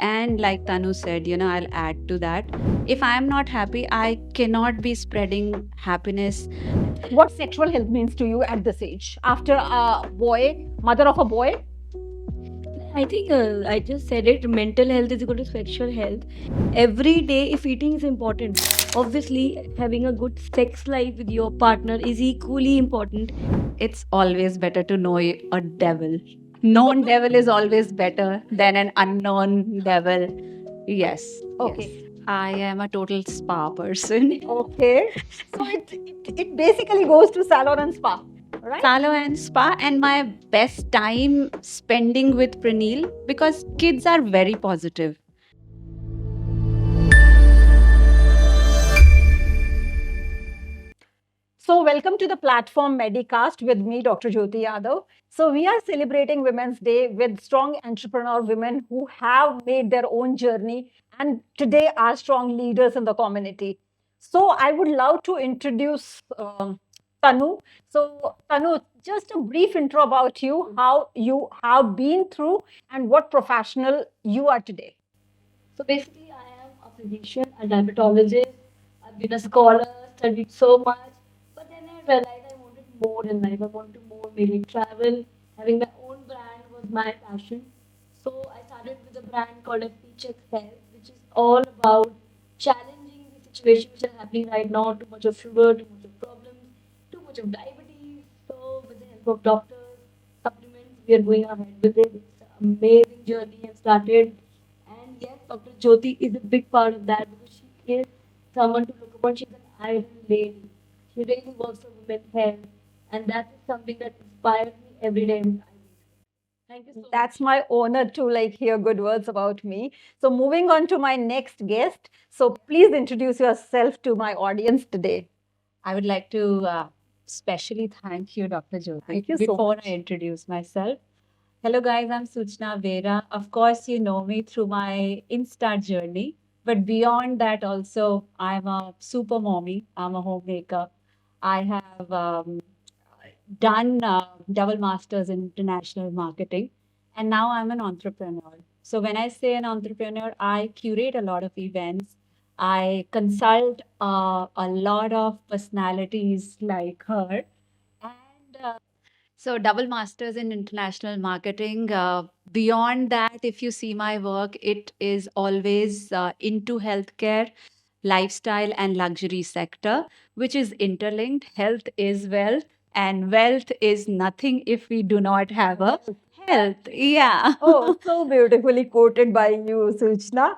And like Tanu said, I'll add to that. If I am not happy, I cannot be spreading happiness. What sexual health means to you at this age? After a boy, mother of a boy? I think I just said it. Mental health is equal to sexual health. Every day, if eating is important, obviously having a good sex life with your partner is equally important. It's always better to know a devil. Known devil is always better than an unknown devil. Yes. Okay. Yes. I am a total spa person. Okay. So it basically goes to salon and spa, right? Salon and spa, and my best time spending with Pranil because kids are very positive. So, welcome to the platform Medicast with me, Dr. Jyoti Yadav. So, we are celebrating Women's Day with strong entrepreneur women who have made their own journey and today are strong leaders in the community. So, I would love to introduce Tanu. So, Tanu, just a brief intro about you, how you have been through, and what professional you are today. So basically, I am a physician, a diabetologist. I've been a scholar, studied so much, but then I realized I wanted more in life. I wanted more, maybe travel. Having my own brand was my passion. So I started with a brand called FP Health, which is all about challenging the situation which is happening right now. Too much of sugar, too much of problems, too much of diabetes. So with the help of doctors, supplements, we are going ahead with it. It's an amazing journey and started. And yes, Dr. Jyoti is a big part of that because she is someone to look upon. She's an iron lady. She really works for women's health, and that is something that inspires me every day. Thank you so That's much. my honor to like hear good words about me. So moving on to my next guest. So please introduce yourself to my audience today. I would like to specially thank you, Dr. Jyoti. Thank you so Before much. I introduce myself, hello guys, I'm Suchna Vera. Of course, you know me through my Insta journey, but beyond that, also, I'm a super mommy. I'm a homemaker. I have done double masters in international marketing, and now I'm an entrepreneur. So when I say an entrepreneur, I curate a lot of events. I consult a lot of personalities like her, and so double masters in international marketing. Beyond that, if you see my work, it is always into healthcare, lifestyle, and luxury sector, which is interlinked. Health is wealth, and wealth is nothing if we do not have a health. Yeah. Oh, so beautifully quoted by you, Suchna.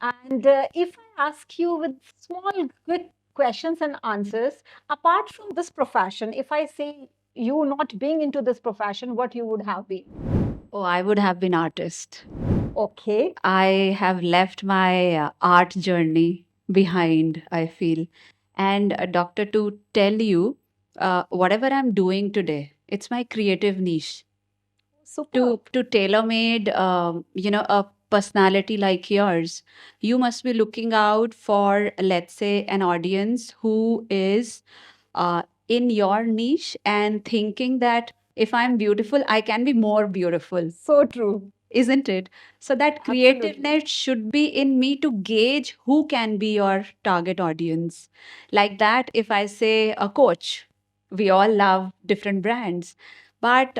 And if I ask you with small, quick questions and answers, apart from this profession, if I say you not being into this profession, what you would have been? Oh, I would have been artist. Okay. I have left my art journey behind, I feel. And doctor, to tell you, whatever I'm doing today, it's my creative niche. Super. To tailor made, a personality like yours, you must be looking out for, let's say, an audience who is in your niche and thinking that if I'm beautiful, I can be more beautiful, So true. isn't it? So that Absolutely. creativeness should be in me to gauge who can be your target audience. Like that, if I say a coach, we all love different brands, but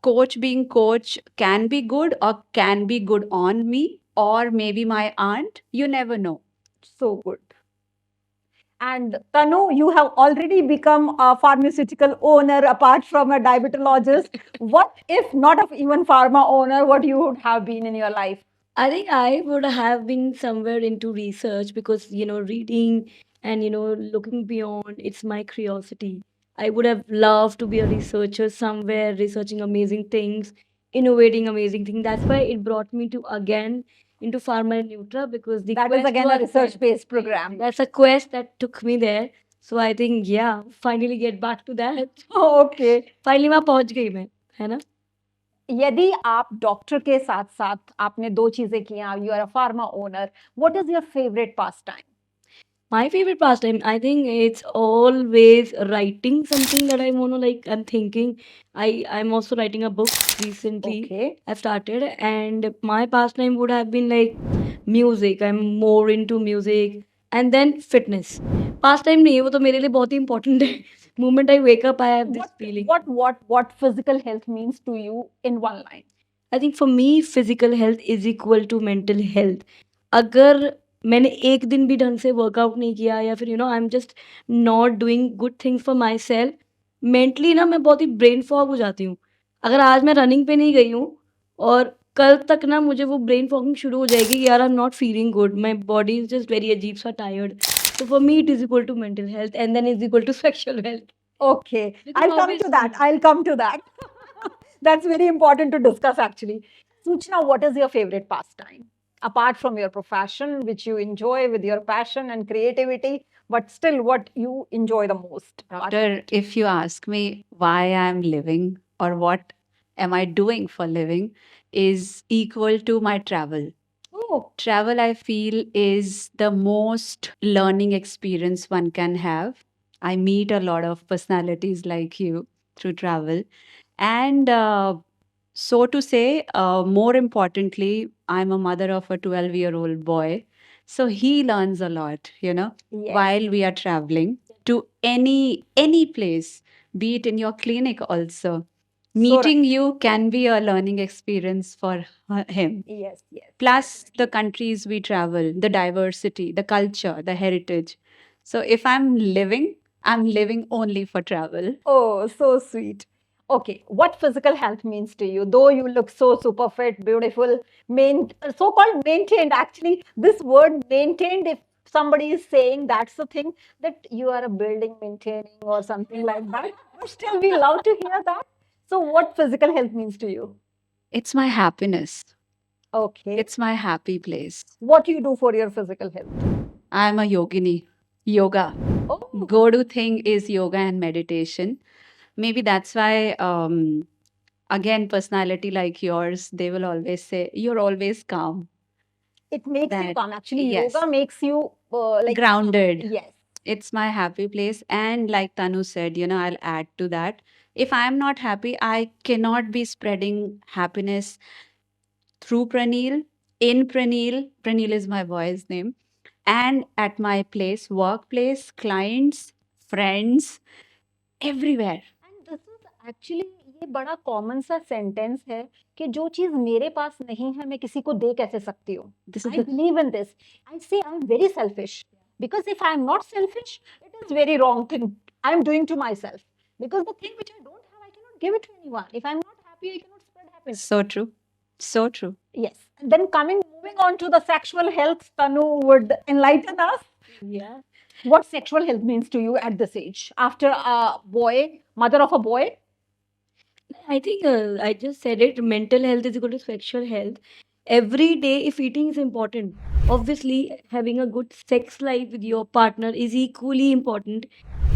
coach being coach can be good or can be good on me or maybe my aunt. You never know. So good. And Tanu, you have already become a pharmaceutical owner apart from a diabetologist. What if not of even pharma owner, what you would have been in your life? I think I would have been somewhere into research because, reading and, looking beyond, it's my curiosity. I would have loved to be a researcher somewhere, researching amazing things, innovating amazing things. That's why it brought me to again into Pharma and Nutra because the That is quest again a was there. research-based program. That's a quest that took me there. So I think, yeah, finally get back to that. Okay. Finally मैं पहुंच गई मैं, है ना? यदि आप doctor के साथ साथ आपने दो चीजें की हैं, you are a pharma owner, what is your favourite pastime? My favorite pastime, I think it's always writing something that I want to like. I'm thinking, I'm also writing a book recently. Okay. I've started, and my pastime would have been like music. I'm more into music, and then fitness. Pastime नहीं है वो तो मेरे लिए बहुत ही important है. Moment I wake up, I have this feeling. What physical health means to you in one line? I think for me physical health is equal to mental health. अगर मैंने एक दिन भी ढंग से वर्कआउट नहीं किया या फिर I am just not doing good things for my self, mentally ना मैं बहुत ही ब्रेन फॉग हो जाती हूँ. अगर आज मैं रनिंग पे नहीं गई हूँ और कल तक ना मुझे वो ब्रेन फॉगिंग शुरू हो जाएगी कि यार I am not feeling good, my body is just very अजीब सा tired. So for me it is equal to mental health and then is equal to sexual health. Okay, Because I'll come to that. obviously I'll come to that. That's very important to discuss actually. Suchna, what is your favorite pastime? Apart from your profession, which you enjoy with your passion and creativity, but still what you enjoy the most? Doctor, if you ask me why I'm living or what am I doing for living, is equal to my travel. Oh, Travel, I feel, is the most learning experience one can have. I meet a lot of personalities like you through travel. And so to say, more importantly, I'm a mother of a 12-year-old boy. So he learns a lot, yes. while we are traveling to any place, be it in your clinic also. So Meeting you can be a learning experience for him. yes, yes. Plus the countries we travel, the diversity, the culture, the heritage. So if I'm living only for travel. Oh, so sweet. Okay, what physical health means to you? Though you look so super fit, beautiful, so-called maintained. Actually, this word maintained, if somebody is saying that's the thing that you are a building maintaining or something like that, but still we love to hear that. So, what physical health means to you? It's my happiness. Okay. It's my happy place. What you do for your physical health? I'm a yogini. Yoga. Oh, Go-to thing is yoga and meditation. Maybe that's why, again, personality like yours, they will always say, you're always calm, it makes you that, calm. Actually, yes, yoga makes you like grounded. yes. It's my happy place. And like Tanu said, I'll add to that. If I'm not happy, I cannot be spreading happiness through Pranil, in Pranil. Pranil is my boy's name. And at my place, workplace, clients, friends, everywhere. And this is actually ये बड़ा common सा sentence है कि जो चीज मेरे पास नहीं है मैं किसी को दे कैसे सकती हूँ. This is I the believe in this. I say I'm very selfish because if I'm not selfish, it is very wrong thing I'm doing to myself. Because the thing which I don't have, I cannot give it to anyone. If I'm not happy, I cannot spread happiness. so true. So true. Yes. And then moving on to the sexual health, Tanu would enlighten us. yeah. What sexual health means to you at this age? After a boy, mother of a boy, I think I just said it. Mental health is equal to sexual health. Every day, if eating is important, obviously having a good sex life with your partner is equally important.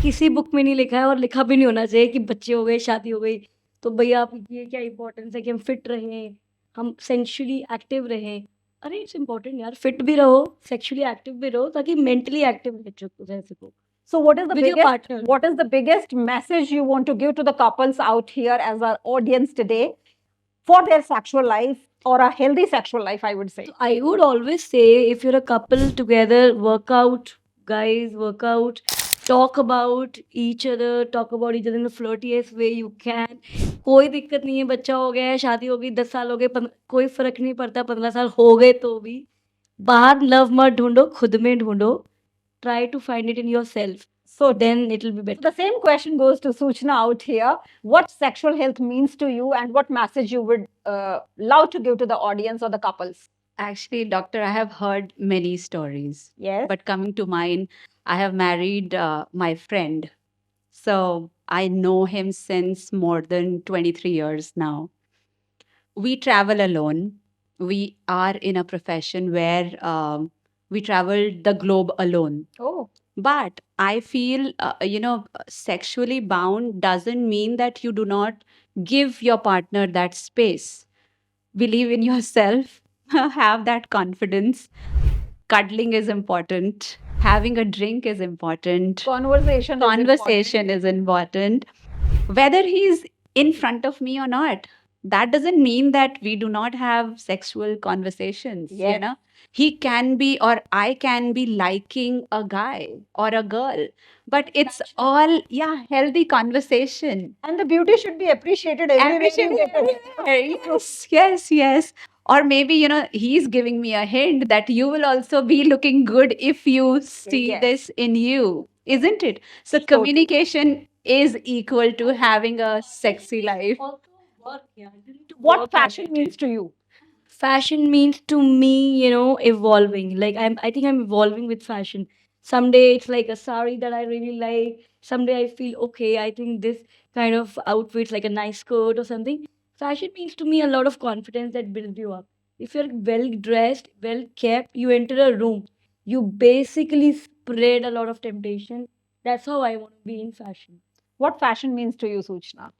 किसी book में नहीं लिखा है और लिखा भी नहीं होना चाहिए कि बच्चे हो गए, शादी हो गई, तो भैया आप ये क्या इम्पोर्टेंस है कि हम फिट रहें, हम सेंशुअली एक्टिव रहें. अरे इट्स इम्पोर्टेंट यार, फिट भी रहो, सेक्सुअली एक्टिव भी रहो, ताकि मेंटली एक्टिव रह सको so what is the with your biggest partner. what is the biggest message you want to give to the couples out here as our audience today for their sexual life or a healthy sexual life, I would say? So I would always say if you're a couple together, work out, guys, work out, talk about each other in the flirtiest way you can. कोई दिक्कत नहीं है, बच्चा हो गया है, शादी हो गई, 10 साल हो गए, कोई फर्क नहीं पड़ता, 15 साल हो गए तो भी बाहर लव मत ढूंढो, खुद में ढूंढो. Try to find it in yourself. So Then it will be better. the same question goes to Suchna out here. What sexual health means to you and what message you would love to give to the audience or the couples? Actually, doctor, I have heard many stories. Yes. But coming to mine, I have married my friend. So I know him since more than 23 years now. We travel alone. We are in a profession where we travel the globe alone. Oh, But I feel, sexually bound doesn't mean that you do not give your partner that space. Believe in yourself, have that confidence. cuddling is important, having a drink is important, Conversation. conversation is important, whether he's in front of me or not. That doesn't mean that we do not have sexual conversations, you Yes. know. He can be, or I can be liking a guy or a girl, but it's all, yeah, healthy conversation. And the beauty should be appreciated everywhere. Appreciate you get it. everywhere. Yes, yes, yes. Or maybe, you know, he's giving me a hint that you will also be looking good if you see Yes. this in you, isn't it? So, So true. communication is equal to having a sexy life. Also work, yeah. You need to What work at fashion it. means to you? Fashion means to me, evolving. Like I think I'm evolving with fashion. Someday it's like a sari that I really like. Someday I feel okay. I think this kind of outfit's like a nice skirt or something. Fashion means to me a lot of confidence that builds you up. If you're well dressed, well kept, you enter a room. You basically spread a lot of temptation. That's how I want to be in fashion. What fashion means to you, Suchna?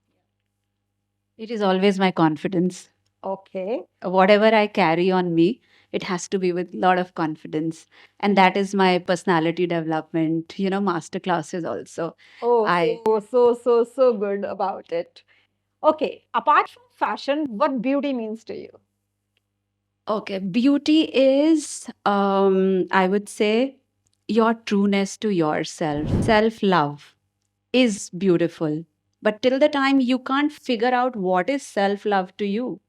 It is always my confidence. Okay. Whatever I carry on me, it has to be with a lot of confidence. And that is my personality development, you know, master classes also. Oh, I so good about it. Okay. Apart from fashion, what beauty means to you? Okay, beauty is, I would say, your trueness to yourself. Self love is beautiful. But till the time you can't figure out what is self love to you,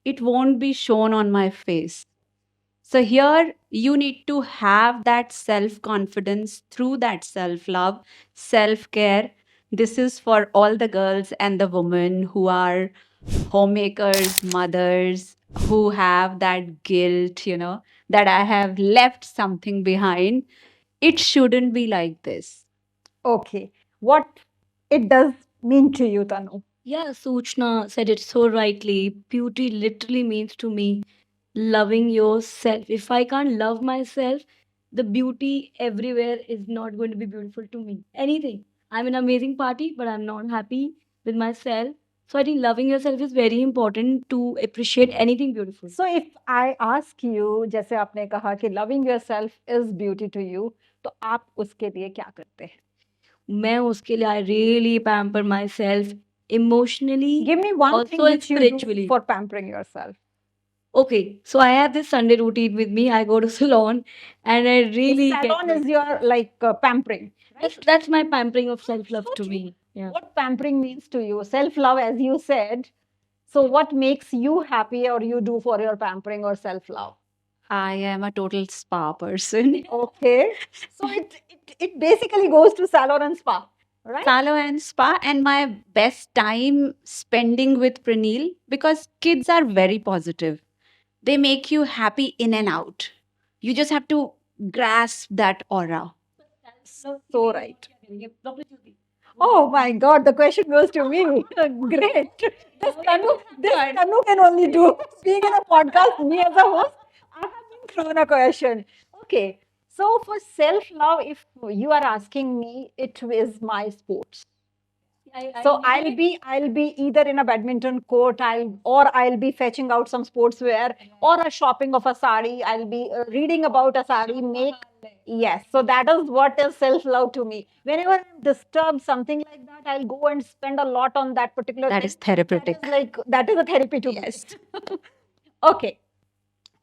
it won't be shown on my face. So here you need to have that self confidence through that self love, self care. This is for all the girls and the women who are homemakers, mothers, who have that guilt, you know, that I have left something behind. It shouldn't be like this. Okay. What it does mean to you, Tanu? Yeah, Suchna said it so rightly. Beauty literally means to me loving yourself. If I can't love myself, the beauty everywhere is not going to be beautiful to me. Anything. I'm an amazing party, but I'm not happy with myself. So I think loving yourself is very important to appreciate anything beautiful. So if I ask you, जैसे आपने कहा कि loving yourself is beauty to you, तो आप उसके लिए क्या करते हैं? मैं उसके लिए I really pamper myself emotionally, Give me one thing also and which you do spiritually. for pampering yourself. Okay, so I have this Sunday routine with me. I go to salon and I really get Salon my- is your like pampering, right? that's my pampering of self-love So to true. me. Yeah. What pampering means to you? Self-love, as you said. So what makes you happy or you do for your pampering or self-love? I am a total spa person. Okay. So it basically goes to salon and spa, right? Salon and spa, and my best time spending with Pranil, because kids are very positive. They make you happy in and out. You just have to grasp that aura. So right. Oh my God, the question goes to me. Great. This Tanu can only do. Being in a podcast, me as a host, I have been thrown a question. Okay. So for self-love, if you are asking me, it is my sports. So I'll be either in a badminton court, I'll be fetching out some sportswear or a shopping of a sari. I'll be reading about a sari. Yes. So that is what is self-love to me. Whenever I'm disturbed, something like that, I'll go and spend a lot on that particular That thing. is therapeutic. That is a therapy to me. Yes. Okay.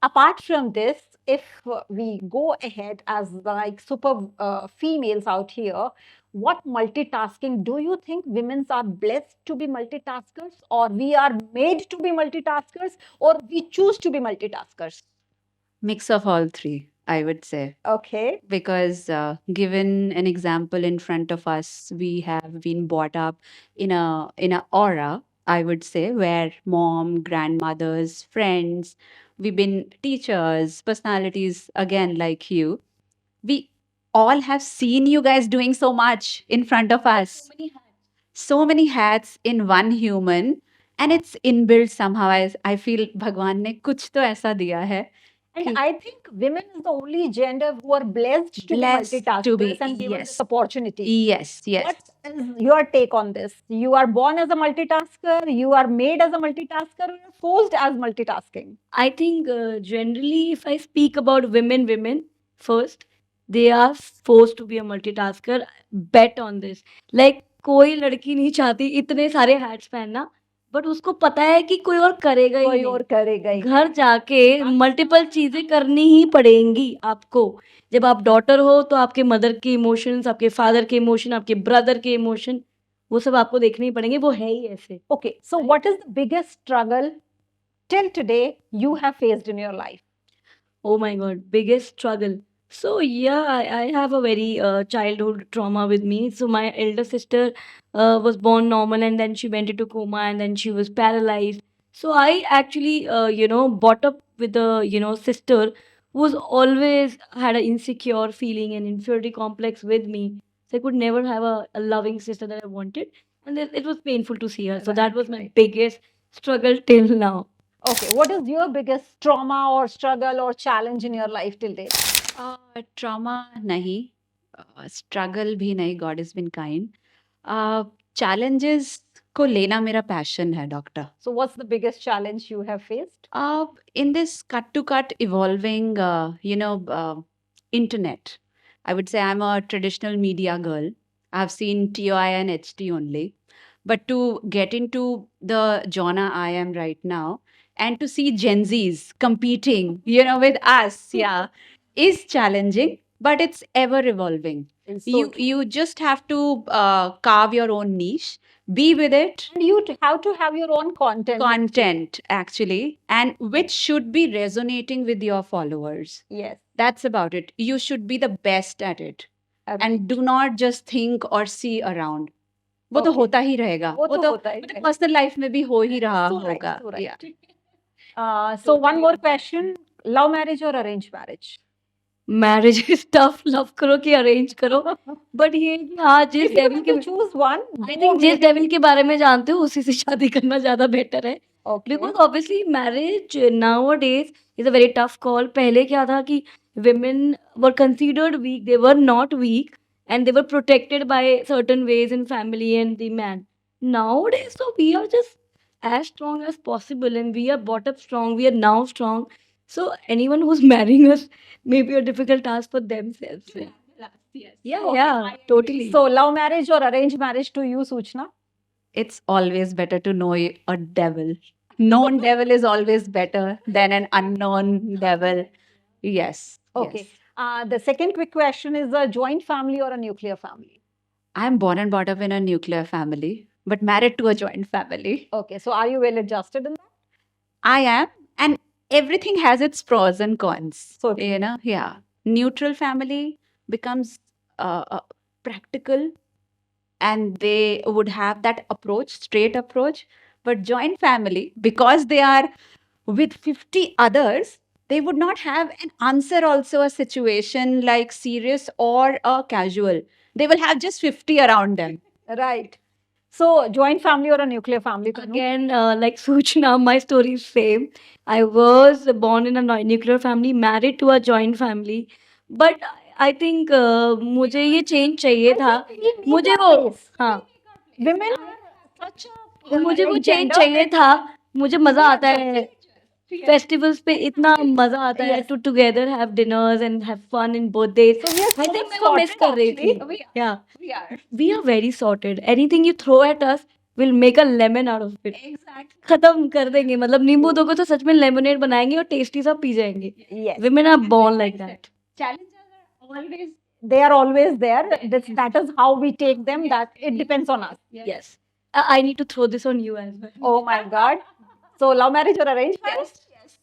Apart from this, if we go ahead as like super females out here, what multitasking do you think women are blessed to be multitaskers, or we are made to be multitaskers, or we choose to be multitaskers? Mix of all three, I would say. Okay. Because given an example in front of us, we have been brought up in a aura, I would say, where mom, grandmothers, friends, we've been teachers, personalities again like you. We all have seen you guys doing so much in front of us. So many hats in one human, and it's inbuilt somehow. I feel भगवान ने कुछ तो ऐसा दिया है. And I think women is the only gender who are blessed to Blessed be multitaskers to be, and given yes. this opportunity. Yes, yes. But is your take on this? You are born as a multitasker, you are made as a multitasker, or you're forced as multitasking? I think generally, if I speak about women first, they are forced to be a multitasker. Bet on this. Like कोई लड़की नहीं चाहती इतने सारे hats पहनना, but उसको पता है कि कोई और करेगा ही कोई नहीं. और करेगा ही. घर जाके मल्टीपल चीजें करनी ही पड़ेंगी आपको. जब आप डॉटर हो तो आपके मदर के इमोशंस, आपके फादर के इमोशन, आपके ब्रदर के इमोशन, वो सब आपको देखने ही पड़ेंगे. वो है ही ऐसे. Okay, so what is the biggest struggle till today you have faced in your life? Oh my God, biggest struggle. So yeah, I have a very childhood trauma with me. So my elder sister was born normal and then she went into coma and then she was paralyzed. So I actually, brought up with a, sister who was always had an insecure feeling and inferiority complex with me. So I could never have a loving sister that I wanted. And it was painful to see her. So that was my biggest struggle till now. Okay, what is your biggest trauma or struggle or challenge in your life till date? Trauma नहीं, struggle भी नहीं. God is been kind. Challenges को लेना मेरा passion है, doctor. So, what's the biggest challenge you have faced? In this cut to cut evolving, internet, I would say I'm a traditional media girl. I've seen TOI and HT only. But to get into the genre I am right now and to see Gen Zs competing, with us, yeah, is challenging, but it's ever evolving. It's so true. You just have to carve your own niche, be with it, And you have to have your own content. actually, and which should be resonating with your followers. Yes. That's about it. You should be the best at it Agree. and do not just think or see around. वो तो Okay. होता ही रहेगा. वो तो होता ही रहेगा. Personal life में भी हो ही रहा So right, होगा. so right. Yeah. So, one more question: love marriage or arranged marriage? Marriage is tough. Love करो कि अरेंज करो. बट ये कि हाँ, जिस If you डेविल have के to choose one, I go think जिस with- डेविल के बारे में जानते हो उसी से शादी करना ज्यादा बेटर है. Okay. Because obviously marriage nowadays is a very tough call. पहले क्या था कि women were considered weak, they were not weak, and they were protected by certain ways in family and the man. Nowadays, so we are just as strong as possible and we are brought up strong, we are now strong. So anyone who's marrying us may be a difficult task for themselves. Yeah, Okay. yeah, totally. So, love marriage or arranged marriage to you, Suchna? It's always better to know a devil. Known devil is always better than an unknown devil. Yes. Okay. Yes. The second quick question is: a joint family or a nuclear family? I'm born and brought up in a nuclear family, but married to a joint family. Okay. So, are you well adjusted in that? I am, and everything has its pros and cons. So, Yeah. Neutral family becomes practical, and they would have that approach, straight approach. But joint family, because they are with 50 others, they would not have an answer also a situation like serious or a casual. They will have just 50 around them. right. So, joint family or a nuclear family? Tanu? Again, like Suchna, my story is same. I was born in a nuclear family, married to a joint family. But I think मुझे ये change चाहिए था. मुझे वो हाँ Women are such a मुझे वो change gender चाहिए that- था. मुझे मजा आता है festivals पे. इतना मजा आता है Yes. to together have dinners and have fun in birthdays. So, we are I so think मैं वो miss sorted कर रही थी. actually. Yeah, We are. we are very sorted. Anything you throw at us, we'll make a lemon out of it. Exactly. खत्म कर देंगे. मतलब नींबू दोगे तो सच में लेमोनेड बनाएंगे और टेस्टी सा पी जाएंगे. Yes. Women are born like that. Challenges are always. They are always there. That is how we take them. That it depends on us. Yes. I need to throw this on you as well. Oh my God. So, love marriage or arranged marriage? Yes.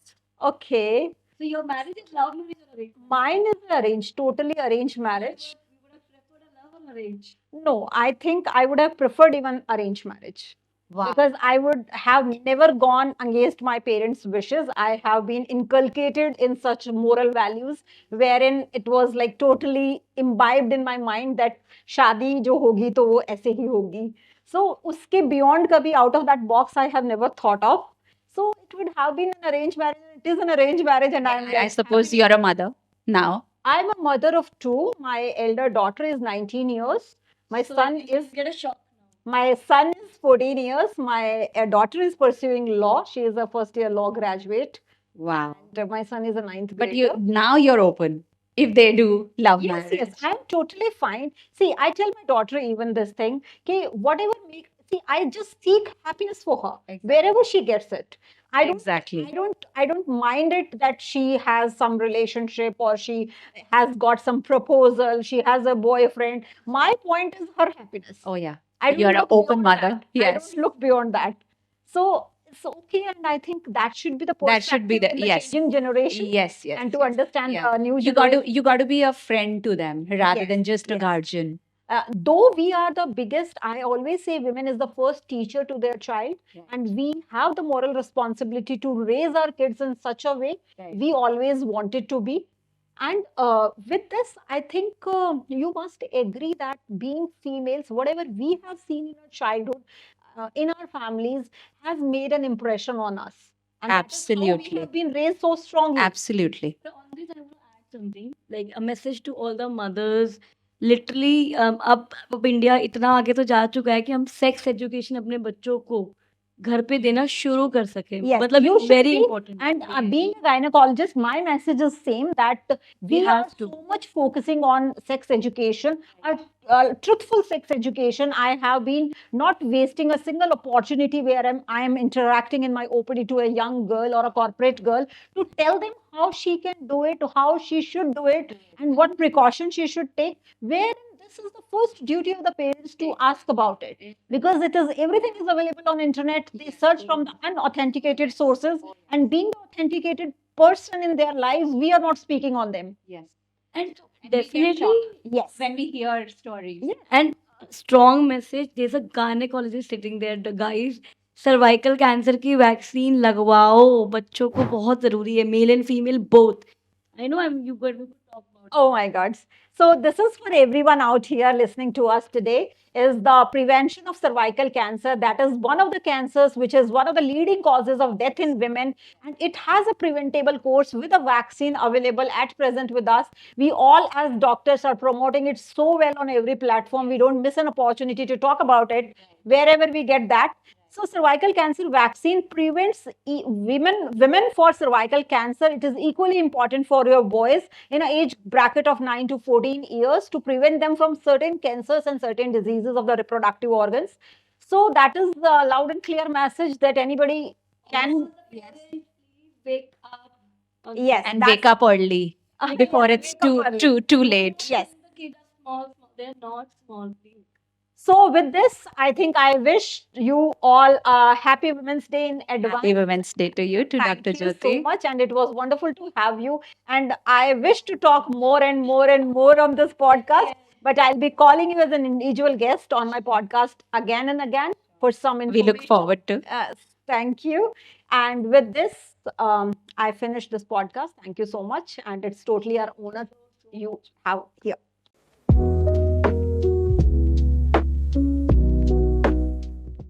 Okay. So your marriage is love marriage or arranged? Mine is arranged, totally arranged marriage. You would have preferred a love or arranged? No, I think I would have preferred even arranged marriage. Wow. Because I would have never gone against my parents' wishes. I have been inculcated in such moral values wherein it was like totally imbibed in my mind that शादी जो होगी तो वो ऐसे ही होगी. So उसके beyond कभी out of that box I have never thought of. So it would have been an arranged marriage. It is an arranged marriage, and I suppose you're a mother now. I'm a mother of two. My elder daughter is 19 years. My So son you is get a shock now. my son is 14 years. My daughter is pursuing law. She is a first year law graduate. Wow. And my son is a ninth But grader. now you're open if they do love Yes, marriage. yes, I'm totally fine. See, I tell my daughter even this thing, okay, whatever make, see, I just seek happiness for her Exactly. wherever she gets it. I don't, Exactly. I don't mind it that she has some relationship or she has got some proposal, she has a boyfriend. My point is her happiness. Oh yeah. I don't You're an look open beyond mother. that. I Yes. don't look beyond that. So it's okay, and I think that should be the That should be perspective the in the yes. changing generation, Yes, yes. and to yes. understand Yeah. the new You got generation. to be a friend to them rather Yes, than just a yes. guardian. Though we are the biggest, I always say women is the first teacher to their child, Right. and we have the moral responsibility to raise our kids in such a way Right. we always wanted to be. And with this, I think you must agree that being females, whatever we have seen in our childhood, in our families, has made an impression on us. And that is how we Absolutely. have been raised so strongly. Absolutely. So on this, I want to add something, like a message to all the mothers. Literally, अब India इतना आगे तो जा चुका है कि हम sex education अपने बच्चों को घर पे देना शुरू कर सकें. Yes, मतलब you it's should very be. important. And being a gynecologist, my message is same that we are have to. so much focusing on sex education, truthful sex education. I have been not wasting a single opportunity where I am interacting in my OPD to a young girl or a corporate girl to tell them how she can do it, how she should do it, and what precautions she should take. Wherein this is the first duty of the parents to ask about it, because it is everything is available on internet. They search from the unauthenticated sources, and being the authenticated person in their lives, we are not speaking on them. Yes. And And we get definitely, shocked Yes. when we hear stories. Yeah. and strong message, there's a gynecologist sitting there, the guys, cervical cancer की vaccine लगवाओ, बच्चों को बहुत जरूरी है, male and female both. I know you going to talk about Oh my God. So this is for everyone out here listening to us today, is the prevention of cervical cancer. That is one of the cancers which is one of the leading causes of death in women. And it has a preventable course with a vaccine available at present with us. We all as doctors are promoting it so well on every platform. We don't miss an opportunity to talk about it wherever we get that. So cervical cancer vaccine prevents women for cervical cancer. It is equally important for your boys in an age bracket of 9 to 14 years to prevent them from certain cancers and certain diseases of the reproductive organs. So that is the loud and clear message that anybody can. Please wake up. Yes, And that's- wake up early before it's wake up early. too late. Yes. The kids are small, they're not small. Please. So with this, I think I wish you all a happy Women's Day in advance. Happy Women's Day to you, to Thank Dr. you Jyoti. so much, and it was wonderful to have you. And I wish to talk more and more and more on this podcast, but I'll be calling you as an individual guest on my podcast again and again for some We information. look forward to. Thank you. And with this, I finish this podcast. Thank you so much, and it's totally our honor you have here.